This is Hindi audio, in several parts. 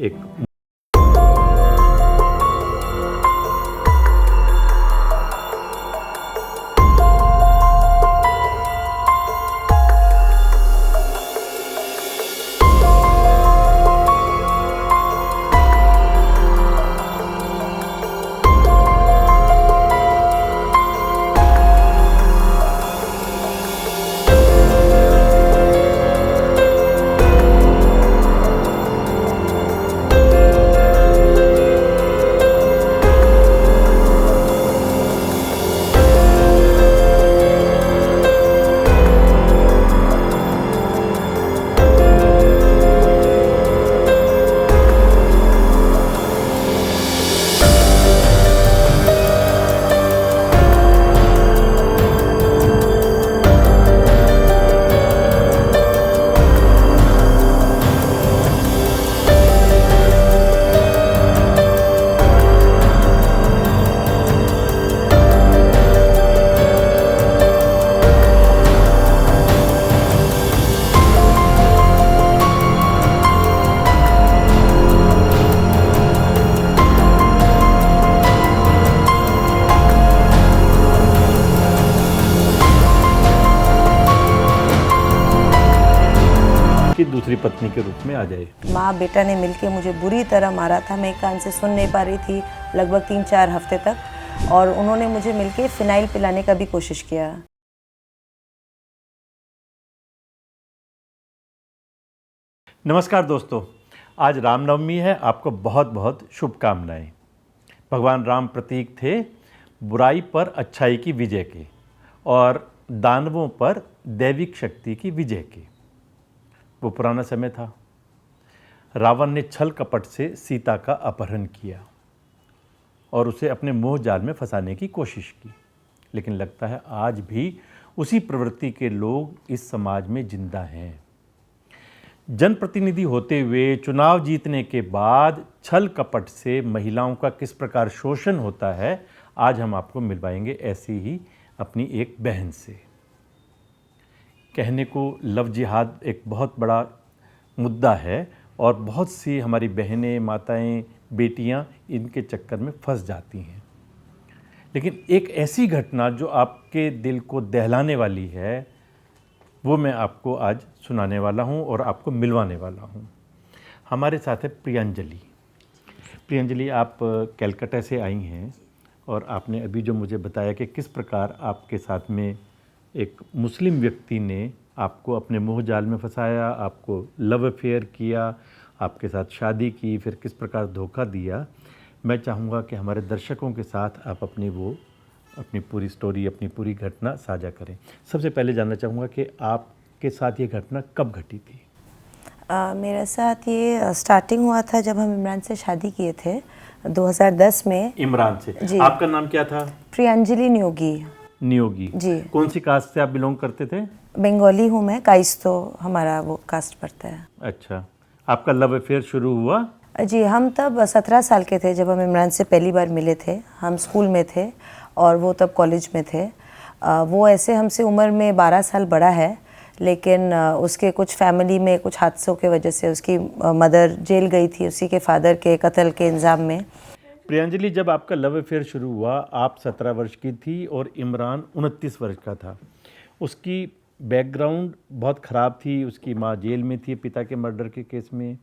एक की दूसरी पत्नी के रूप में आ जाए। माँ बेटा ने मिलके मुझे बुरी तरह मारा था। मैं एक कान से सुन नहीं पा रही थी लगभग 3-4 हफ्ते तक, और उन्होंने मुझे मिलके फिनाइल पिलाने का भी कोशिश किया। नमस्कार दोस्तों, आज रामनवमी है। आपको बहुत बहुत शुभकामनाएं। भगवान राम प्रतीक थे बुराई पर अच्छाई की विजय के और दानवों पर दैविक शक्ति की विजय के। वो पुराना समय था। रावण ने छल कपट से सीता का अपहरण किया और उसे अपने मोह जाल में फंसाने की कोशिश की, लेकिन लगता है आज भी उसी प्रवृत्ति के लोग इस समाज में जिंदा हैं। जनप्रतिनिधि होते हुए चुनाव जीतने के बाद छल कपट से महिलाओं का किस प्रकार शोषण होता है, आज हम आपको मिलवाएंगे ऐसी ही अपनी एक बहन से। कहने को लव जिहाद एक बहुत बड़ा मुद्दा है और बहुत सी हमारी बहनें, माताएं, बेटियां इनके चक्कर में फंस जाती हैं, लेकिन एक ऐसी घटना जो आपके दिल को दहलाने वाली है वो मैं आपको आज सुनाने वाला हूं और आपको मिलवाने वाला हूं। हमारे साथ है प्रियांजलि। प्रियांजलि, आप कलकत्ता से आई हैं और आपने अभी जो मुझे बताया कि किस प्रकार आपके साथ में एक मुस्लिम व्यक्ति ने आपको अपने मोह जाल में फंसाया, आपको लव अफेयर किया, आपके साथ शादी की, फिर किस प्रकार धोखा दिया। मैं चाहूँगा कि हमारे दर्शकों के साथ आप अपनी पूरी स्टोरी, अपनी पूरी घटना साझा करें। सबसे पहले जानना चाहूँगा कि आपके साथ ये घटना कब घटी थी? मेरे साथ ये स्टार्टिंग हुआ था जब हम इमरान से शादी किए थे 2010 में। इमरान से जी। आपका नाम क्या था? प्रियांजलि नियोगी। नियोगी जी। कौन सी कास्ट से आप बिलोंग करते थे? बंगाली हूँ मैं, काइस्तो हमारा वो कास्ट पड़ता है। अच्छा, आपका लव अफेयर शुरू हुआ? जी, हम तब 17 साल के थे जब हम इमरान से पहली बार मिले थे। हम स्कूल में थे और वो तब कॉलेज में थे। वो ऐसे हमसे उम्र में 12 साल बड़ा है, लेकिन उसके कुछ फैमिली में कुछ हादसों के वजह से उसकी मदर जेल गई थी उसी के फादर के कत्ल के इल्ज़ाम में। प्रियांजलि, जब आपका लव अफेयर शुरू हुआ आप 17 वर्ष की थी और इमरान 29 वर्ष का था। उसकी बैकग्राउंड बहुत ख़राब थी, उसकी माँ जेल में थी पिता के मर्डर के केस में।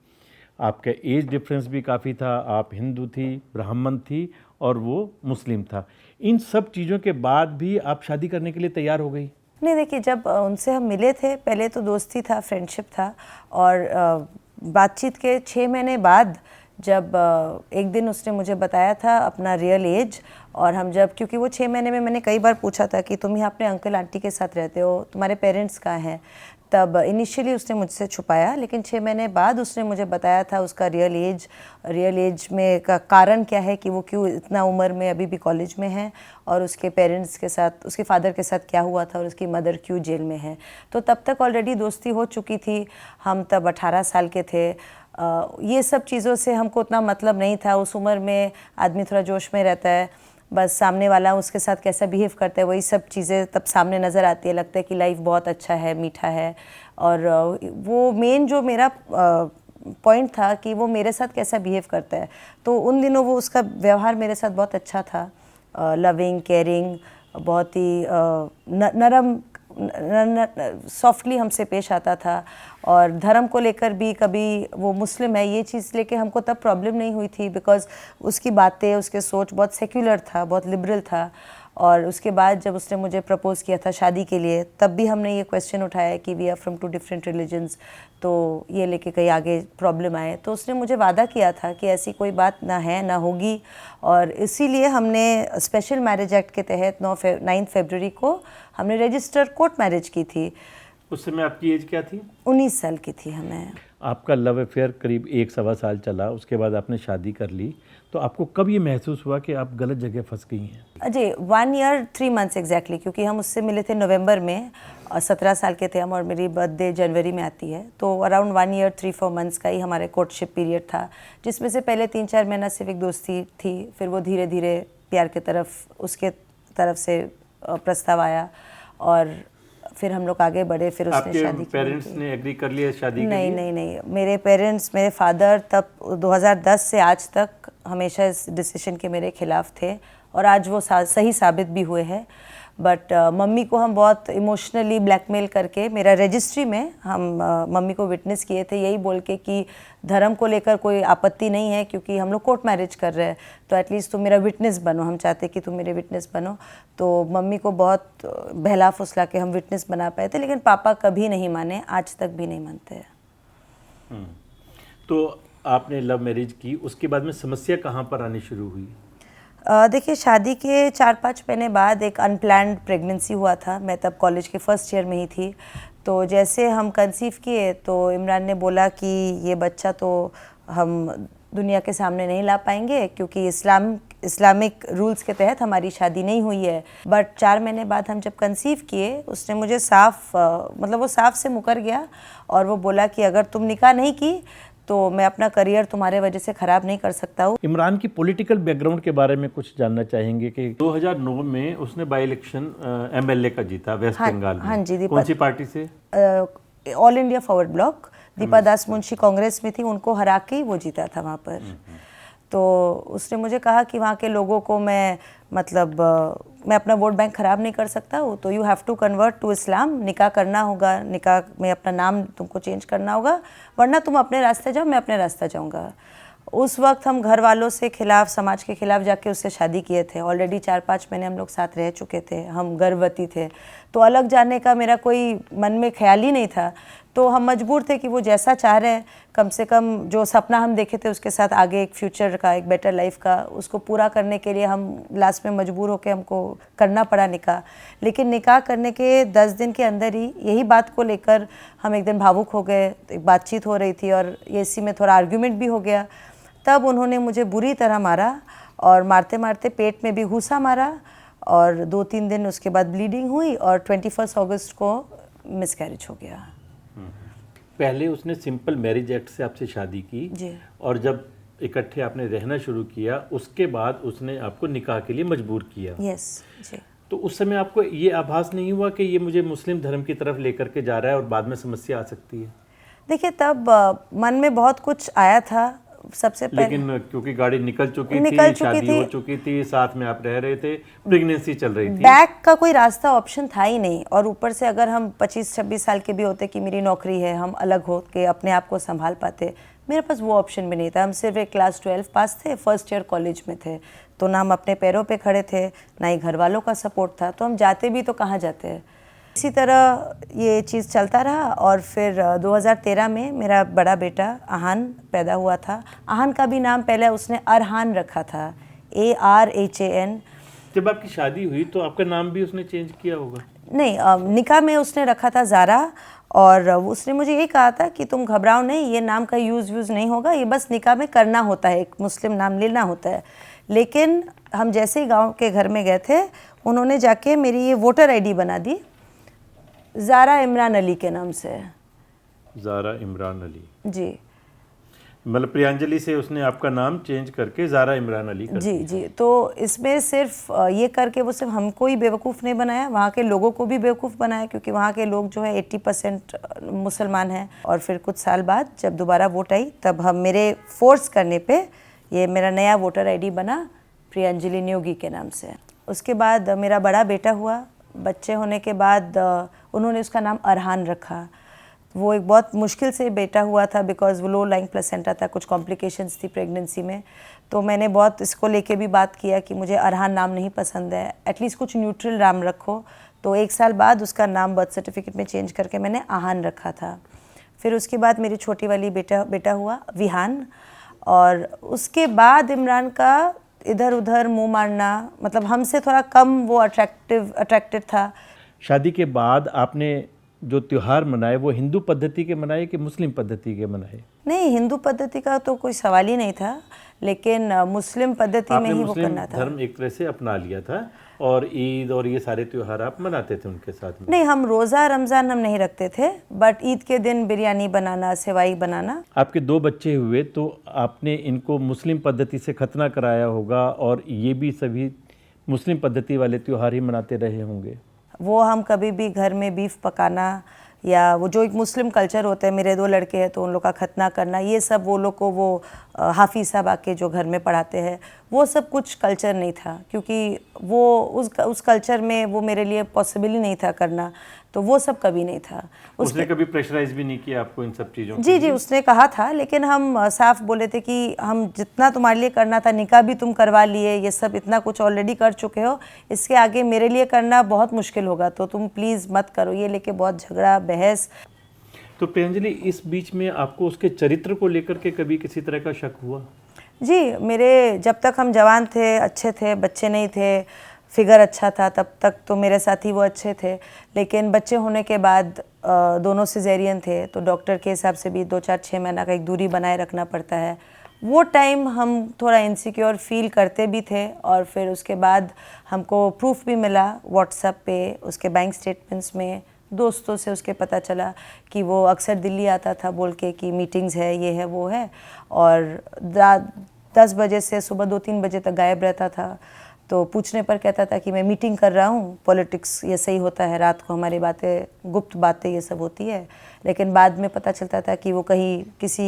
आपका एज डिफरेंस भी काफ़ी था, आप हिंदू थी, ब्राह्मण थी और वो मुस्लिम था। इन सब चीज़ों के बाद भी आप शादी करने के लिए तैयार हो गई? नहीं, देखिए, जब उनसे हम मिले थे पहले तो दोस्ती था, फ्रेंडशिप था, और बातचीत के 6 महीने बाद जब एक दिन उसने मुझे बताया था अपना रियल एज, और हम जब, क्योंकि वो 6 महीने में मैंने कई बार पूछा था कि तुम यहाँ अपने अंकल आंटी के साथ रहते हो, तुम्हारे पेरेंट्स कहाँ हैं, तब इनिशियली उसने मुझसे छुपाया, लेकिन 6 महीने बाद उसने मुझे बताया था उसका रियल एज में का कारण क्या है कि वो क्यों इतना उम्र में अभी भी कॉलेज में है, और उसके पेरेंट्स के साथ, उसके फादर के साथ क्या हुआ था, और उसकी मदर क्यों जेल में है। तो तब तक ऑलरेडी दोस्ती हो चुकी थी। हम तब 18 साल के थे। ये सब चीज़ों से हमको उतना मतलब नहीं था। उस उम्र में आदमी थोड़ा जोश में रहता है, बस सामने वाला उसके साथ कैसा बिहेव करता है वही सब चीज़ें तब सामने नज़र आती है। लगता है कि लाइफ बहुत अच्छा है, मीठा है। और वो मेन जो मेरा पॉइंट था कि वो मेरे साथ कैसा बिहेव करता है। तो उन दिनों वो उसका व्यवहार मेरे साथ बहुत अच्छा था, लविंग, केयरिंग, बहुत ही नरम, सॉफ्टली हमसे पेश आता था। और धर्म को लेकर भी, कभी वो मुस्लिम है ये चीज़ लेके हमको तब प्रॉब्लम नहीं हुई थी, बिकॉज़ उसकी बातें, उसके सोच बहुत सेक्युलर था, बहुत लिबरल था। और उसके बाद जब उसने मुझे प्रपोज़ किया था शादी के लिए, तब भी हमने ये क्वेश्चन उठाया कि we are from 2 different religions, तो ये लेके कहीं आगे प्रॉब्लम आए। तो उसने मुझे वादा किया था कि ऐसी कोई बात ना है, ना होगी। और इसीलिए हमने स्पेशल मैरिज एक्ट के तहत 9 फरवरी को हमने रजिस्टर कोर्ट मैरिज की थी। उस समय आपकी एज क्या थी? 19 साल की थी हमें। आपका लव अफेयर करीब 1 सवा साल चला, उसके बाद आपने शादी कर ली, तो आपको कब ये महसूस हुआ कि आप गलत जगह फंस गई हैं? अजय 1 ईयर 3 मंथ्स एग्जैक्टली, क्योंकि हम उससे मिले थे नवंबर में, 17 साल के थे हम, और मेरी बर्थडे जनवरी में आती है। तो अराउंड 1 ईयर 3-4 मंथ्स का ही हमारे कोर्टशिप पीरियड था, जिसमें से पहले 3-4 महीना सिर्फ एक दोस्ती थी, फिर वो धीरे धीरे प्यार की तरफ, उसके तरफ से प्रस्ताव आया, और फिर हम लोग आगे बढ़े। फिर उसने शादी की। पेरेंट्स ने एग्री कर लिया शादी के लिए? नहीं, मेरे पेरेंट्स, मेरे फादर तब 2010 से आज तक हमेशा इस डिसीजन के मेरे खिलाफ थे, और आज वो सही साबित भी हुए हैं। बट मम्मी को हम बहुत इमोशनली ब्लैकमेल करके, मेरा रजिस्ट्री में हम मम्मी को विटनेस किए थे, यही बोल के कि धर्म को लेकर कोई आपत्ति नहीं है, क्योंकि हम लोग कोर्ट मैरिज कर रहे हैं, तो एटलीस्ट तुम मेरा विटनेस बनो, हम चाहते कि तुम मेरे विटनेस बनो। तो मम्मी को बहुत बहला फुसला के हम विटनेस बना पाए थे, लेकिन पापा कभी नहीं माने, आज तक भी नहीं मानते हैं। तो आपने लव मैरिज की, उसके बाद में समस्या कहाँ पर आनी शुरू हुई? देखिए, शादी के 4-5 महीने बाद एक अनप्लान्ड प्रेगनेंसी हुआ था। मैं तब कॉलेज के फर्स्ट ईयर में ही थी। तो जैसे हम कंसीव किए तो इमरान ने बोला कि ये बच्चा तो हम दुनिया के सामने नहीं ला पाएंगे, क्योंकि इस्लामिक रूल्स के तहत हमारी शादी नहीं हुई है। बट 4 महीने बाद हम जब कंसीव किए, उसने मुझे मतलब वो साफ से मुकर गया, और वो बोला कि अगर तुम निकाह नहीं की तो मैं अपना करियर तुम्हारे वजह से ख़राब नहीं कर सकता हूँ। इमरान की पॉलिटिकल बैकग्राउंड के बारे में कुछ जानना चाहेंगे कि 2009 में उसने बाई इलेक्शन एमएलए का जीता वेस्ट बंगाल में। हाँ जी, कौन सी पार्टी से? All India forward bloc, Deepa Das Munshi Congress में थी, उनको हरा के ही वो जीता था वहाँ पर। तो उसने मुझे कहा कि वहाँ के लोगों को मैं मैं अपना वोट बैंक ख़राब नहीं कर सकता हूँ, तो you have to convert to Islam, निकाह करना होगा, निकाह में अपना नाम तुमको चेंज करना होगा, वरना तुम अपने रास्ते जाओ, मैं अपने रास्ते जाऊँगा। उस वक्त हम घर वालों से खिलाफ, समाज के खिलाफ जाके उससे शादी किए थे। ऑलरेडी 4-5 महीने हम लोग साथ रह चुके थे, हम गर्भवती थे, तो अलग जाने का मेरा कोई मन में ख्याल ही नहीं था। तो हम मजबूर थे कि वो जैसा चाह रहे हैं, कम से कम जो सपना हम देखे थे उसके साथ आगे एक फ्यूचर का, एक बेटर लाइफ का, उसको पूरा करने के लिए हम लास्ट में मजबूर होकर हमको करना पड़ा निकाह। लेकिन निकाह करने के 10 दिन के अंदर ही यही बात को लेकर हम एक दिन भावुक हो गए। एक बातचीत हो रही थी और ये इसी में थोड़ा आर्ग्यूमेंट भी हो गया। तब उन्होंने मुझे बुरी तरह मारा, और मारते मारते पेट में भी घूसा मारा, और 2-3 दिन उसके बाद ब्लीडिंग हुई, और 21 अगस्त को मिसकैरेज हो गया। पहले उसने सिंपल मैरिज एक्ट से आपसे शादी की जी। और जब इकट्ठे आपने रहना शुरू किया, उसके बाद उसने आपको निकाह के लिए मजबूर किया। यस जी। तो उस समय आपको ये आभास नहीं हुआ कि ये मुझे मुस्लिम धर्म की तरफ लेकर के जा रहा है और बाद में समस्या आ सकती है? देखिए, तब मन में बहुत कुछ आया था। सबसे पहले, लेकिन क्योंकि गाड़ी निकल चुकी थी, शादी हो चुकी थी, साथ में आप रह रहे थे, प्रेगनेंसी चल रही थी, बैक का कोई रास्ता ऑप्शन था ही नहीं। और ऊपर से अगर हम 25-26 साल के भी होते कि मेरी नौकरी है, हम अलग हो के अपने आप को संभाल पाते, मेरे पास वो ऑप्शन भी नहीं था। हम सिर्फ एक क्लास 12 पास थे, फर्स्ट ईयर कॉलेज में थे, तो ना हम अपने पैरों पे खड़े थे, ना ही घर वालों का सपोर्ट था, तो हम जाते भी तो कहाँ जाते हैं। इसी तरह ये चीज़ चलता रहा, और फिर 2013 में मेरा बड़ा बेटा आहान पैदा हुआ था। आहान का भी नाम पहले उसने अरहान रखा था, ARHAN। जब आपकी शादी हुई तो आपका नाम भी उसने चेंज किया होगा? नहीं, निकाह में उसने रखा था ज़ारा, और उसने मुझे ये कहा था कि तुम घबराओ नहीं, ये नाम का यूज़ नहीं होगा, ये बस निकाह में करना होता है, एक मुस्लिम नाम लेना होता है। लेकिन हम जैसे ही गाँव के घर में गए थे, उन्होंने जाके मेरी ये वोटर ID बना दी ज़ारा इमरान अली के नाम से। ज़ारा इमरान अली जी। मतलब प्रियांजलि से उसने आपका नाम चेंज करके ज़ारा इमरान अली कर जी जी। तो इसमें सिर्फ ये करके वो सिर्फ हमको ही बेवकूफ़ नहीं बनाया, वहाँ के लोगों को भी बेवकूफ़ बनाया, क्योंकि वहाँ के लोग जो है 80% मुसलमान हैं। और फिर कुछ साल बाद जब दोबारा वोट आई, तब हम मेरे फोर्स करने पे ये मेरा नया वोटर आईडी बना प्रियांजलि न्योगी के नाम से। उसके बाद मेरा बड़ा बेटा हुआ। बच्चे होने के बाद उन्होंने उसका नाम अरहान रखा। वो एक बहुत मुश्किल से बेटा हुआ था, बिकॉज़ वो लो लाइंग प्लेसेंटा था, कुछ कॉम्प्लिकेशंस थी प्रेगनेंसी में। तो मैंने बहुत इसको लेके भी बात किया कि मुझे अरहान नाम नहीं पसंद है, एटलीस्ट कुछ न्यूट्रल नाम रखो। तो 1 साल बाद उसका नाम बर्थ सर्टिफिकेट में चेंज करके मैंने आहान रखा था। फिर उसके बाद मेरी छोटी वाली बेटा हुआ विहान। और उसके बाद इमरान का इधर उधर मुंह मारना, मतलब हमसे थोड़ा कम वो अट्रैक्टेड था। शादी के बाद आपने जो त्यौहार मनाए वो हिंदू पद्धति के मनाए कि मुस्लिम पद्धति के मनाए? नहीं, हिंदू पद्धति का तो कोई सवाल ही नहीं था, लेकिन मुस्लिम पद्धति में ही वो करना था। धर्म एक तरह से अपना लिया था और ईद और ये सारे त्यौहार आप मनाते थे उनके साथ में? नहीं, हम रोज़ा रमज़ान हम नहीं रखते थे, बट ईद के दिन बिरयानी बनाना, सेवाई बनाना। आपके 2 बच्चे हुए तो आपने इनको मुस्लिम पद्धति से खतना कराया होगा और ये भी सभी मुस्लिम पद्धति वाले त्यौहार ही मनाते रहे होंगे? वो हम कभी भी घर में बीफ पकाना, या वो जो एक मुस्लिम कल्चर होता है, मेरे 2 लड़के हैं तो उन लोग का खतना करना, ये सब वो लोग को वो हाफिज़ साहब आके जो घर में पढ़ाते हैं, वो सब कुछ कल्चर नहीं था, क्योंकि वो उस कल्चर में वो मेरे लिए पॉसिबल ही नहीं था करना। तो वो सब कभी नहीं था। उसने कभी प्रेशराइज भी नहीं किया आपको इन सब चीज़ों? जी जी, उसने कहा था, लेकिन हम साफ बोले थे कि हम जितना तुम्हारे लिए करना था, निकाह भी तुम करवा लिए, ये सब इतना कुछ ऑलरेडी कर चुके हो, इसके आगे मेरे लिए करना बहुत मुश्किल होगा, तो तुम प्लीज़ मत करो। ये लेके बहुत झगड़ा बहस। तो प्रियांजलि, इस बीच में आपको उसके चरित्र को लेकर के कभी किसी तरह का शक हुआ? जी, मेरे जब तक हम जवान थे, अच्छे थे, बच्चे नहीं थे, फिगर अच्छा था, तब तक तो मेरे साथ ही वो अच्छे थे। लेकिन बच्चे होने के बाद दोनों सिजेरियन थे, तो डॉक्टर के हिसाब से भी 2-4-6 महीना का एक दूरी बनाए रखना पड़ता है। वो टाइम हम थोड़ा इनसिक्योर फील करते भी थे। और फिर उसके बाद हमको प्रूफ भी मिला व्हाट्सएप पे, उसके बैंक स्टेटमेंट्स में, दोस्तों से उसके पता चला कि वो अक्सर दिल्ली आता था बोल के कि मीटिंग्स है, ये है, वो है, और 10 बजे से सुबह 2-3 बजे तक गायब रहता था। तो पूछने पर कहता था कि मैं मीटिंग कर रहा हूँ, पॉलिटिक्स ये सही होता है, रात को हमारी बातें, गुप्त बातें ये सब होती है। लेकिन बाद में पता चलता था कि वो कहीं किसी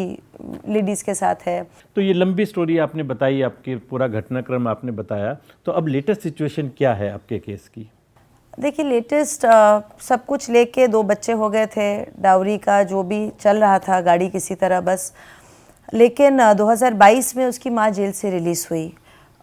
लेडीज़ के साथ है। तो ये लंबी स्टोरी आपने बताई, आपके पूरा घटनाक्रम आपने बताया, तो अब लेटेस्ट सिचुएशन क्या है आपके केस की? देखिए, लेटेस्ट सब कुछ लेके 2 बच्चे हो गए थे, डाउरी का जो भी चल रहा था, गाड़ी किसी तरह बस। लेकिन 2022 में उसकी माँ जेल से रिलीज़ हुई,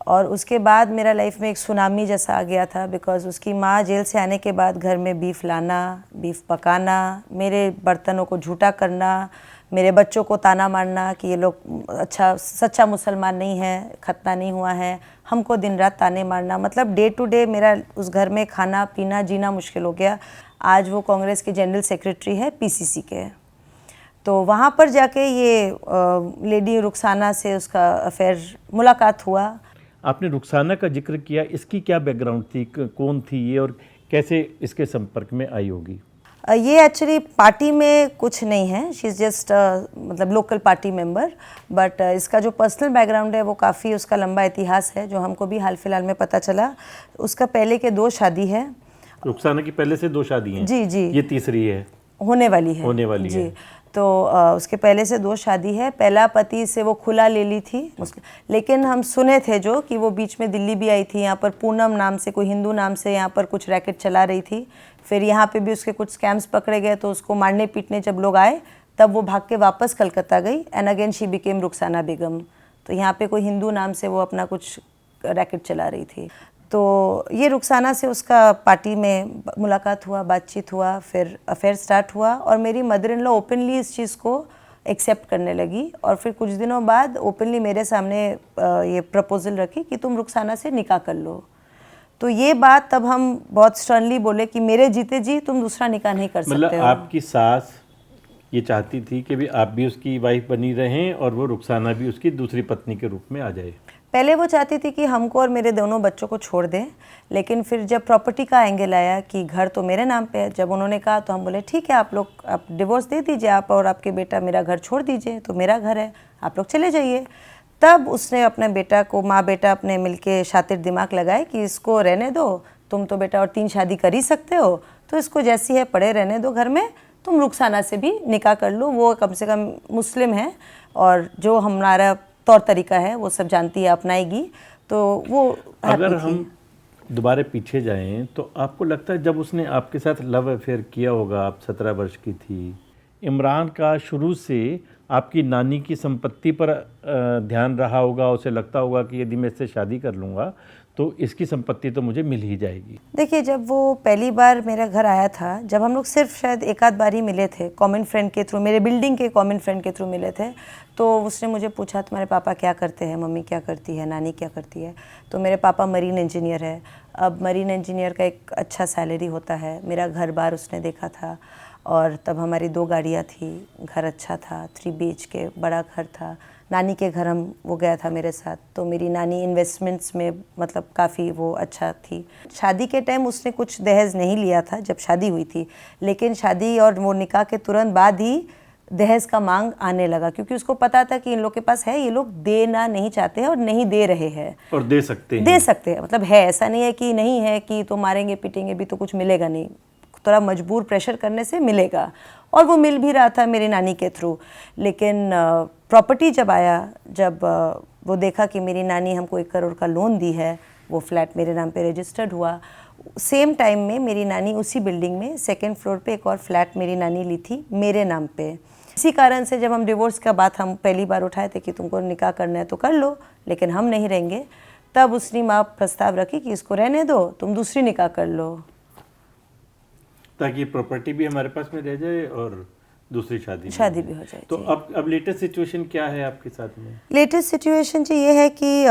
और उसके बाद मेरा लाइफ में एक सुनामी जैसा आ गया था, बिकॉज़ उसकी माँ जेल से आने के बाद घर में बीफ लाना, बीफ पकाना, मेरे बर्तनों को झूठा करना, मेरे बच्चों को ताना मारना कि ये लोग अच्छा सच्चा मुसलमान नहीं है, खतना नहीं हुआ है, हमको दिन रात ताने मारना। मतलब डे टू डे मेरा उस घर में खाना पीना जीना मुश्किल हो गया। आज वो कांग्रेस के जनरल सेक्रेटरी है, पीसीसी के। तो वहाँ पर जाके ये लेडी रुखसाना से उसका अफेयर मुलाकात हुआ। आपने रुखसाना का जिक्र किया, इसकी क्या बैकग्राउंड थी, कौन थी ये और कैसे इसके संपर्क में आई होगी? ये एक्चुअली पार्टी में कुछ नहीं है, शी इज़ जस्ट मतलब लोकल पार्टी मेंबर, बट इसका जो पर्सनल बैकग्राउंड है वो काफ़ी उसका लंबा इतिहास है, जो हमको भी हाल फिलहाल में पता चला। उसका पहले के 2 शादी है। रुखसाना की पहले से 2 शादी हैं? जी जी, ये तीसरी है? होने वाली है जी। तो उसके पहले से 2 शादी है। पहला पति से वो खुला ले ली थी, लेकिन हम सुने थे जो कि वो बीच में दिल्ली भी आई थी, यहाँ पर पूनम नाम से कोई हिंदू नाम से यहाँ पर कुछ रैकेट चला रही थी। फिर यहाँ पे भी उसके कुछ स्कैम्स पकड़े गए, तो उसको मारने पीटने जब लोग आए तब वो भाग के वापस कलकत्ता गई, and again she became Rukhsana Begum. तो यहाँ पे कोई हिंदू नाम से वो अपना कुछ रैकेट चला रही थी। तो ये रुखसाना से उसका पार्टी में मुलाकात हुआ, बातचीत हुआ, फिर अफेयर स्टार्ट हुआ, और मेरी मदर इन लॉ ओपनली इस चीज़ को एक्सेप्ट करने लगी। और फिर कुछ दिनों बाद ओपनली मेरे सामने ये प्रपोजल रखी कि तुम रुखसाना से निकाह कर लो। तो ये बात तब हम बहुत स्टर्नली बोले कि मेरे जीते जी तुम दूसरा निकाह नहीं कर सकते हो। मतलब आपकी सास ये चाहती थी कि भी आप भी उसकी वाइफ बनी रहें और वो रुखसाना भी उसकी दूसरी पत्नी के रूप में आ जाए? पहले वो चाहती थी कि हमको और मेरे दोनों बच्चों को छोड़ दें, लेकिन फिर जब प्रॉपर्टी का एंगल आया कि घर तो मेरे नाम पे है, जब उन्होंने कहा तो हम बोले ठीक है, आप डिवोर्स दे दीजिए, आप और आपके बेटा मेरा घर छोड़ दीजिए, तो मेरा घर है, आप लोग चले जाइए। तब उसने अपने बेटा को, माँ बेटा अपने मिलके शातिर दिमाग लगाए कि इसको रहने दो, तुम तो बेटा और 3 शादी कर ही सकते हो, तो इसको जैसी है पड़े रहने दो घर में, तुम रुखसाना से भी निकाह कर लो, वो कम से कम मुस्लिम है और जो हमारा तौर तरीका है वो सब जानती है, अपनाएगी, तो वो अगर हम दोबारा पीछे जाएं तो आपको लगता है जब उसने आपके साथ लव अफेयर किया होगा, आप 17 वर्ष की थी, इमरान का शुरू से आपकी नानी की संपत्ति पर ध्यान रहा होगा, उसे लगता होगा कि यदि मैं इससे शादी कर लूँगा तो इसकी संपत्ति तो मुझे मिल ही जाएगी? देखिए, जब वो पहली बार मेरे घर आया था, जब हम लोग सिर्फ शायद एक आध बार ही मिले थे, कॉमन फ्रेंड के थ्रू, मेरे बिल्डिंग के कॉमन फ्रेंड के थ्रू मिले थे, तो उसने मुझे पूछा तुम्हारे पापा क्या करते हैं, मम्मी क्या करती है, नानी क्या करती है? तो मेरे पापा मरीन इंजीनियर है। अब मरीन इंजीनियर का एक अच्छा सैलरी होता है। मेरा घर बार उसने देखा था और तब हमारी 2 गाड़ियाँ थी, घर अच्छा था, 3 BHK बड़ा घर था। नानी के घर वो गया था मेरे साथ, तो मेरी नानी इन्वेस्टमेंट्स में मतलब काफ़ी वो अच्छा थी। शादी के टाइम उसने कुछ दहेज नहीं लिया था जब शादी हुई थी, लेकिन शादी और वो निकाह के तुरंत बाद ही दहेज का मांग आने लगा, क्योंकि उसको पता था कि इन लोग के पास है, ये लोग देना नहीं चाहते हैं और नहीं दे रहे हैं, और दे सकते हैं, मतलब है, ऐसा नहीं है कि नहीं है कि तो मारेंगे पीटेंगे भी तो कुछ मिलेगा नहीं, थोड़ा मजबूर प्रेशर करने से मिलेगा, और वो मिल भी रहा था मेरी नानी के थ्रू। लेकिन प्रॉपर्टी जब आया, जब वो देखा कि मेरी नानी हमको 1 करोड़ का लोन दी है, वो फ्लैट मेरे नाम पे रजिस्टर्ड हुआ। सेम टाइम में मेरी नानी उसी बिल्डिंग में 2nd फ्लोर पे एक और फ्लैट मेरी नानी ली थी मेरे नाम पे। इसी कारण से जब हम डिवोर्स का बात हम पहली बार उठाए थे कि तुमको निकाह करना है तो कर लो, लेकिन हम नहीं रहेंगे, तब उसने माँ प्रस्ताव रखी कि इसको रहने दो, तुम दूसरी निकाह कर लो, ताकि प्रॉपर्टी भी हमारे पास में रह जाए और दूसरी शादी भी हो जाए। तो अब लेटेस्ट सिचुएशन क्या है आपके साथ में? लेटेस्ट सिचुएशन जी ये है कि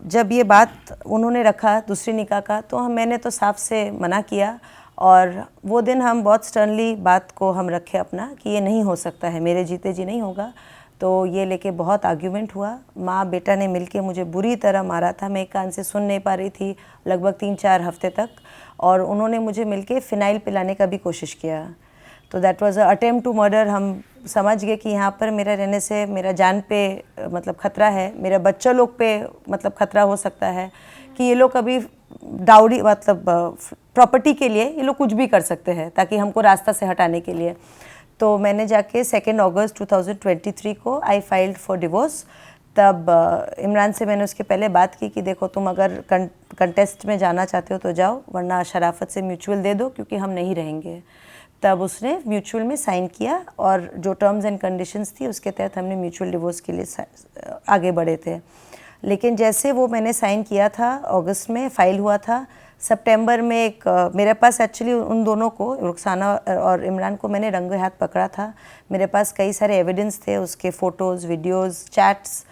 जब ये बात उन्होंने रखा दूसरी निकाह का, तो मैंने तो साफ से मना किया, और वो दिन हम बहुत स्टर्नली बात को हम रखे अपना कि ये नहीं हो सकता है, मेरे जीते जी नहीं होगा। तो ये लेके बहुत आर्ग्यूमेंट हुआ, माँ बेटा ने मिलके मुझे बुरी तरह मारा था, मैं एक कान से सुन नहीं पा रही थी लगभग 3-4 हफ्ते तक, और उन्होंने मुझे मिलके फ़िनाइल पिलाने का भी कोशिश किया। तो that was a attempt to murder. हम समझ गए कि यहाँ पर मेरा रहने से मेरा जान पे मतलब ख़तरा है, मेरा बच्चा लोग पे मतलब ख़तरा हो सकता है, कि ये लोग कभी डाउरी मतलब प्रॉपर्टी के लिए ये लोग कुछ भी कर सकते हैं ताकि हमको रास्ता से हटाने के लिए। तो मैंने जाके 2 अगस्त 2023 को आई फाइल्ड फॉर डिवोर्स। तब इमरान से मैंने उसके पहले बात की कि देखो तुम अगर कंटेस्ट में जाना चाहते हो तो जाओ, वरना शराफत से म्यूचुअल दे दो क्योंकि हम नहीं रहेंगे। तब उसने म्यूचुअल में साइन किया, और जो टर्म्स एंड कंडीशंस थी उसके तहत हमने म्यूचुअल डिवोर्स के लिए आगे बढ़े थे। लेकिन जैसे वो मैंने साइन किया था, अगस्त में फ़ाइल हुआ था, सितंबर में एक मेरे पास एक्चुअली उन दोनों को, रुखसाना और इमरान को, मैंने रंगे हाथ पकड़ा था। मेरे पास कई सारे एविडेंस थे, उसके फ़ोटोज़, वीडियोज़, चैट्स।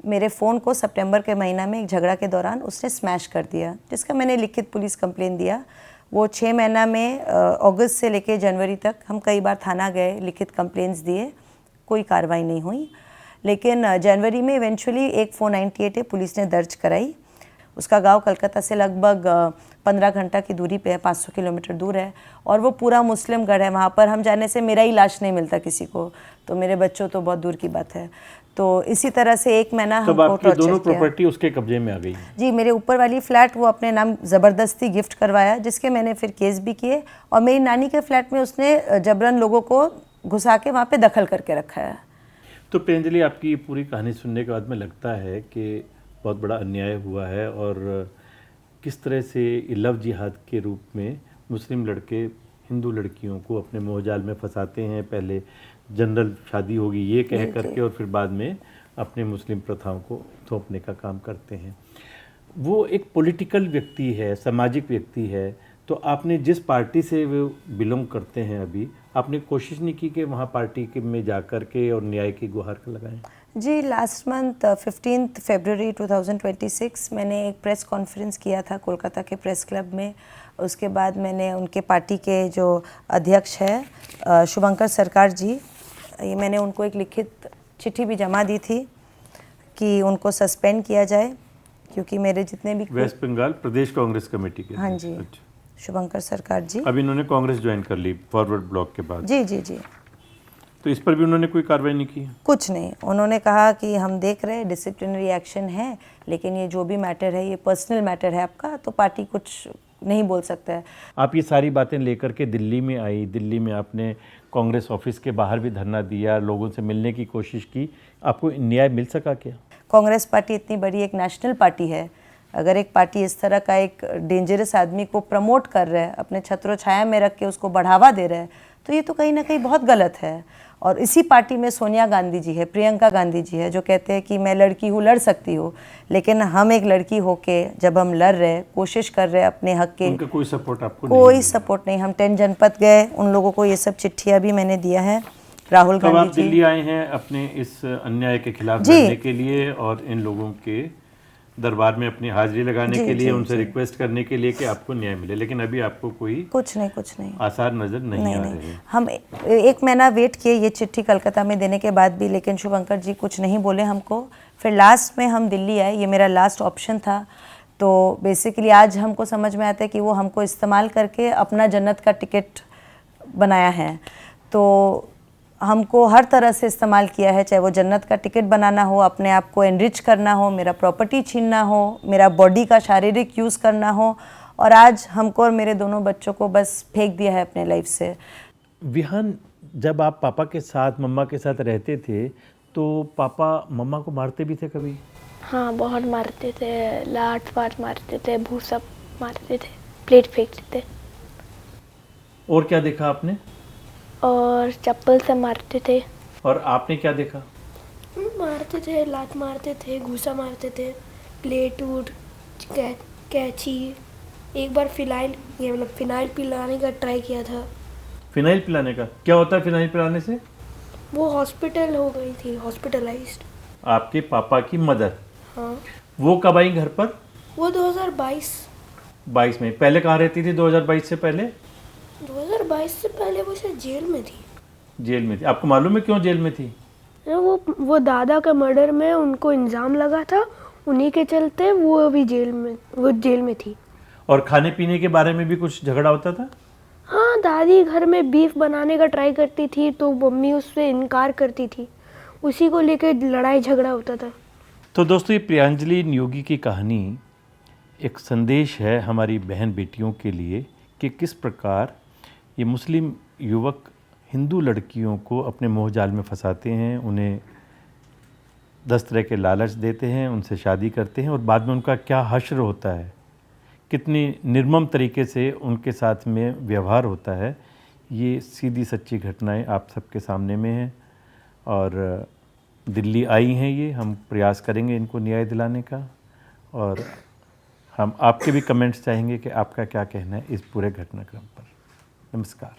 मेरे फ़ोन को सितंबर के महीना में एक झगड़ा के दौरान उसने स्मैश कर दिया, जिसका मैंने लिखित पुलिस कंप्लेन दिया। वो 6 महीना में अगस्त से लेके जनवरी तक हम कई बार थाना गए, लिखित कंप्लेंट्स दिए, कोई कार्रवाई नहीं हुई। लेकिन जनवरी में इवेंचुअली एक 498 है पुलिस ने दर्ज कराई। उसका गांव कलकत्ता से लगभग 15 घंटा की दूरी पे है, 500 किलोमीटर दूर है, और वो पूरा मुस्लिम गढ़ है। वहाँ पर हम जाने से मेरा ही लाश नहीं मिलता किसी को, तो मेरे बच्चों तो बहुत दूर की बात है। तो इसी तरह से 1 महीना हमको टॉर्चर किया। दोनों प्रॉपर्टी उसके कब्जे में आ गई? जी, मेरे ऊपर वाली फ्लैट वो अपने नाम ज़बरदस्ती गिफ्ट करवाया, जिसके मैंने फिर केस भी किए, और मेरी नानी के फ्लैट में उसने जबरन लोगों को घुसा के वहाँ पे दखल करके रखा है। तो प्रियंजलि, आपकी पूरी कहानी सुनने के बाद में लगता है कि बहुत बड़ा अन्याय हुआ है, और किस तरह से लव जिहाद के रूप में मुस्लिम लड़के हिंदू लड़कियों को अपने मोहजाल में फंसाते हैं। पहले जनरल शादी होगी ये कह करके, और फिर बाद में अपने मुस्लिम प्रथाओं को थोपने का काम करते हैं। वो एक पॉलिटिकल व्यक्ति है, सामाजिक व्यक्ति है, तो आपने जिस पार्टी से वो बिलोंग करते हैं अभी, आपने कोशिश नहीं की कि वहाँ पार्टी के में जा कर के और न्याय की गुहार लगाएं? जी, लास्ट मंथ 15 फरवरी 2026 मैंने एक प्रेस कॉन्फ्रेंस किया था कोलकाता के प्रेस क्लब में। उसके बाद मैंने उनके पार्टी के जो अध्यक्ष है शुभंकर सरकार जी, ये मैंने उनको एक लिखित चिट्ठी भी जमा दी थी कि उनको सस्पेंड किया जाए, क्योंकि मेरे जितने भी वेस्ट बंगाल प्रदेश कांग्रेस कमेटी के हाँ जी, अच्छा। शुभंकर सरकार जी। अब इन्होंने कांग्रेस ज्वाइन कर ली फॉरवर्ड ब्लॉक के बाद, जी जी जी। तो इस पर भी उन्होंने कोई कार्रवाई नहीं की? कुछ नहीं, उन्होंने कहा कि हम देख रहे हैं डिसिप्लिनरी एक्शन है, लेकिन ये जो भी मैटर है ये पर्सनल मैटर है आपका, तो पार्टी कुछ नहीं बोल सकता है। आप ये सारी बातें लेकर के दिल्ली में आई, दिल्ली में आपने कांग्रेस ऑफिस के बाहर भी धरना दिया, लोगों से मिलने की कोशिश की, आपको न्याय मिल सका क्या? कांग्रेस पार्टी इतनी बड़ी एक नेशनल पार्टी है, अगर एक पार्टी इस तरह का एक डेंजरस आदमी को प्रमोट कर रहा है, अपने छत्रो छाया में रख के उसको बढ़ावा दे रहा है, तो ये तो कहीं ना कहीं बहुत गलत है। और इसी पार्टी में सोनिया गांधी जी है, प्रियंका गांधी जी है, जो कहते हैं कि मैं लड़की हूँ, लड़ सकती हूँ, लेकिन हम एक लड़की होके जब हम लड़ रहे, कोशिश कर रहे अपने हक के, उनका कोई सपोर्ट आपको कोई नहीं? सपोर्ट नहीं। हम 10 जनपद गए, उन लोगों को ये सब चिट्ठियाँ भी मैंने दिया है। राहुल कब आप गांधी जी दिल्ली आए हैं अपने इस अन्याय के खिलाफ जी। लड़ने के लिए और इन लोगों के दरबार में अपनी हाजिरी लगाने जी, के लिए, जी, उनसे जी। रिक्वेस्ट करने के लिए कि आपको न्याय मिले, लेकिन अभी आपको कोई कुछ नहीं आसार नजर नहीं आ रहे हैं? हम एक महीना वेट किए ये चिट्ठी कलकत्ता में देने के बाद भी, लेकिन शुभंकर जी कुछ नहीं बोले हमको। फिर लास्ट में हम दिल्ली आए, ये मेरा लास्ट ऑप्शन था। तो बेसिकली आज हमको समझ में आता है कि वो हमको इस्तेमाल करके अपना जन्नत का टिकट बनाया है। तो हमको हर तरह से इस्तेमाल किया है, चाहे वो जन्नत का टिकट बनाना हो, अपने आप को एनरिच करना हो, मेरा प्रॉपर्टी छीनना हो, मेरा बॉडी का शारीरिक यूज़ करना हो, और आज हमको और मेरे दोनों बच्चों को बस फेंक दिया है अपने लाइफ से। विहान, जब आप पापा के साथ, मम्मा के साथ रहते थे, तो पापा मम्मा को मारते भी थे कभी? हाँ, बहुत मारते थे, लात पात मारते थे, भूसा मारते थे, प्लेट फेंकते थे, और क्या देखा आपने? और चप्पल से मारते थे। और आपने क्या देखा? मारते थे, लात मारते थे, घूसा मारते थे, प्लेट वूट, कैंची। एक बार फिनाइल पिलाने का ट्राई किया था। फिनाइल पिलाने का? क्या होता है फिनाइल पिलाने से? वो हॉस्पिटल हो गई थी, हॉस्पिटलाइज्ड। आपके पापा की मदर? हाँ, वो कब आई घर पर? वो 2022 22 में। पहले कहाँ रहती थी 2022 से पहले? 2022 से पहले वो शायद जेल में थी। जेल में थी। आपको मालूम है क्यों जेल में थी? वो दादा का मर्डर में उनको इल्ज़ाम लगा था, उन्हीं के चलते वो जेल में थी। और खाने पीने के बारे में भी कुछ झगड़ा होता था? हाँ, दादी घर में बीफ बनाने का ट्राई करती थी तो मम्मी उससे इनकार करती थी, उसी को लेकर लड़ाई झगड़ा होता था। तो दोस्तों, ये प्रियांजलि नियोगी की कहानी एक संदेश है हमारी बहन बेटियों के लिए कि किस प्रकार ये मुस्लिम युवक हिंदू लड़कियों को अपने मोह जाल में फंसाते हैं, उन्हें 10 तरह के लालच देते हैं, उनसे शादी करते हैं और बाद में उनका क्या हश्र होता है, कितनी निर्मम तरीके से उनके साथ में व्यवहार होता है। ये सीधी सच्ची घटनाएं आप सबके सामने में हैं और दिल्ली आई हैं ये। हम प्रयास करेंगे इनको न्याय दिलाने का और हम आपके भी कमेंट्स चाहेंगे कि आपका क्या कहना है इस पूरे घटनाक्रम पर। नमस्कार।